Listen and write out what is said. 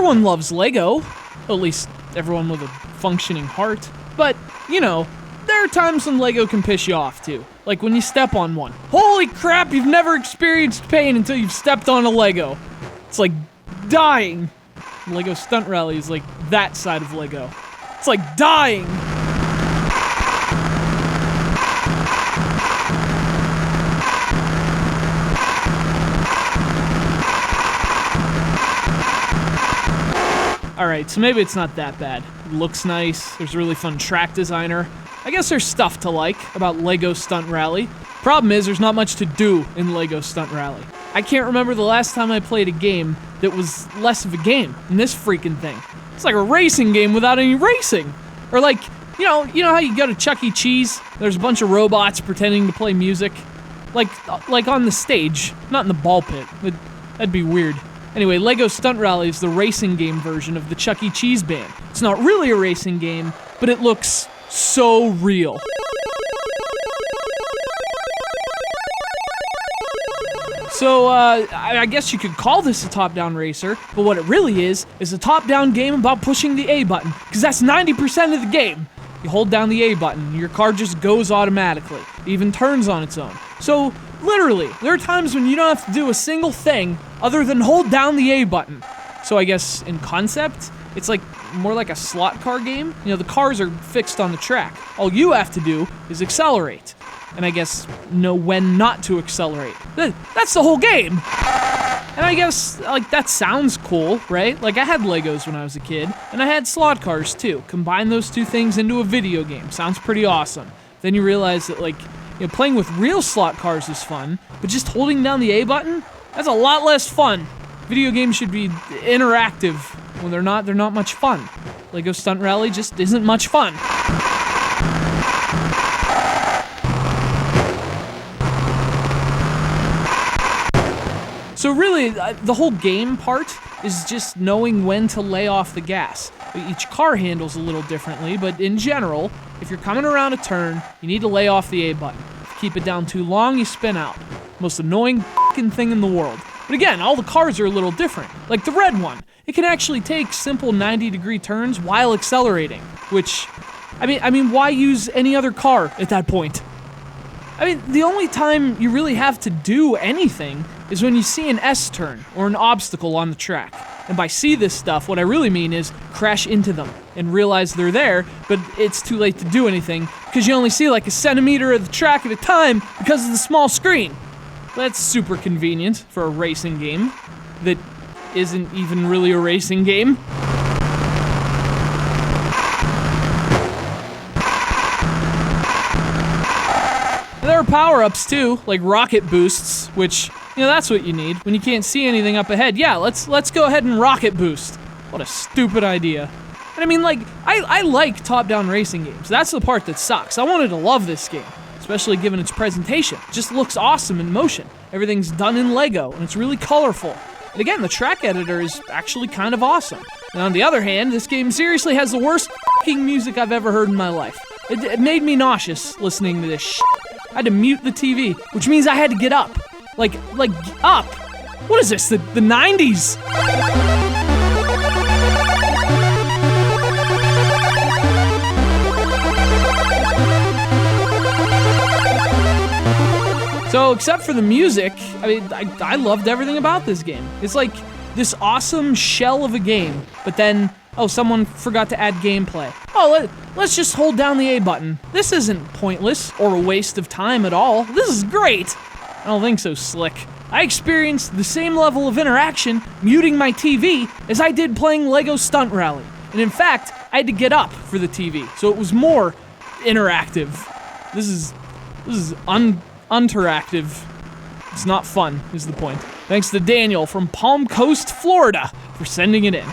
everyone loves Lego, at least everyone with a functioning heart. But, you know, there are times when Lego can piss you off too. Like when you step on one. Holy crap, you've never experienced pain until you've stepped on a Lego. It's like dying. Lego Stunt Rally is like that side of Lego. It's like dying. Alright, so maybe it's not that bad. It looks nice, there's a really fun track designer. I guess there's stuff to like about Lego Stunt Rally. Problem is, there's not much to do in Lego Stunt Rally. I can't remember the last time I played a game that was less of a game than this freaking thing. It's like a racing game without any racing. Or like, you know how you go to Chuck E. Cheese? There's a bunch of robots pretending to play music? Like on the stage, not in the ball pit. That'd be weird. Anyway, Lego Stunt Rally is the racing game version of the Chuck E. Cheese band. It's not really a racing game, but it looks so real. So, I guess you could call this a top-down racer, but what it really is a top-down game about pushing the A button, because that's 90% of the game. You hold down the A button, and your car just goes automatically. It even turns on its own. So, literally, there are times when you don't have to do a single thing other than hold down the A button. So I guess in concept, it's like more like a slot car game. You know, the cars are fixed on the track. All you have to do is accelerate. And I guess know when not to accelerate. That's the whole game! And I guess, like, that sounds cool, right? Like, I had Legos when I was a kid, and I had slot cars too. Combine those two things into a video game. Sounds pretty awesome. Then you realize that, like, you know, playing with real slot cars is fun, but just holding down the A button, that's a lot less fun. Video games should be interactive. When they're not much fun. Lego Stunt Rally just isn't much fun. So really, the whole game part is just knowing when to lay off the gas. Each car handles a little differently, but in general, if you're coming around a turn, you need to lay off the A button. If you keep it down too long, you spin out. Most annoying f***ing thing in the world. But again, all the cars are a little different. Like the red one. It can actually take simple 90-degree turns while accelerating, which, I mean, why use any other car at that point? I mean, the only time you really have to do anything is when you see an S-turn or an obstacle on the track. And by see this stuff, what I really mean is crash into them and realize they're there, but it's too late to do anything because you only see like a centimeter of the track at a time because of the small screen. That's super convenient for a racing game that isn't even really a racing game. There are power-ups too, like rocket boosts, which, you know, that's what you need when you can't see anything up ahead. Yeah, let's go ahead and rocket boost. What a stupid idea. And I mean, like, I like top-down racing games. That's the part that sucks. I wanted to love this game, especially given its presentation. It just looks awesome in motion. Everything's done in Lego, and it's really colorful. And again, the track editor is actually kind of awesome. And on the other hand, this game seriously has the worst f***ing music I've ever heard in my life. It made me nauseous listening to this shit. I had to mute the TV, which means I had to get up. Like up. What is this, the 90s? So, except for the music, I mean, I loved everything about this game. It's like this awesome shell of a game, but then, oh, someone forgot to add gameplay. Oh, let's just hold down the A button. This isn't pointless or a waste of time at all. This is great. I don't think so, Slick. I experienced the same level of interaction muting my TV as I did playing Lego Stunt Rally. And in fact, I had to get up for the TV, so it was more interactive. This is unteractive. It's not fun, is the point. Thanks to Daniel from Palm Coast, Florida, for sending it in.